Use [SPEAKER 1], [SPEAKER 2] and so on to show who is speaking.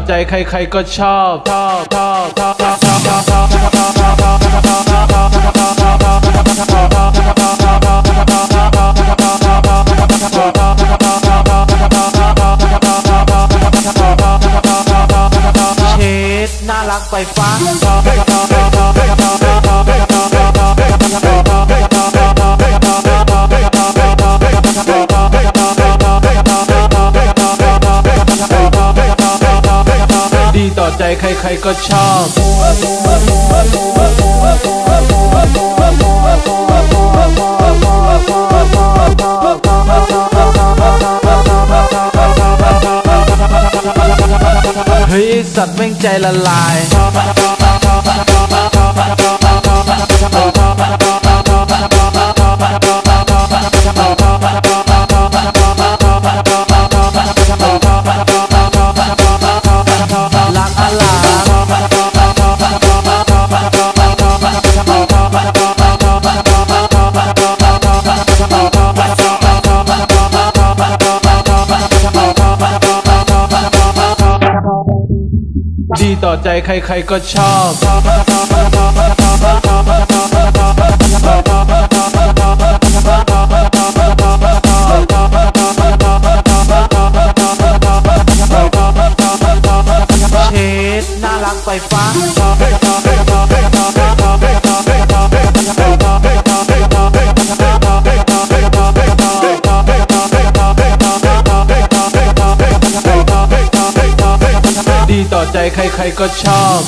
[SPEAKER 1] ใจใครๆก็ชอบเชดน่ารักไปฟ้าดีต่อใจใครๆก็ชอบเฮ้ยสัตว์แม่งใจละลายดีต่อใจใครๆก็ชอบเชดน่ารักไปฟ้าดีต่อใจใครๆก็ชอบ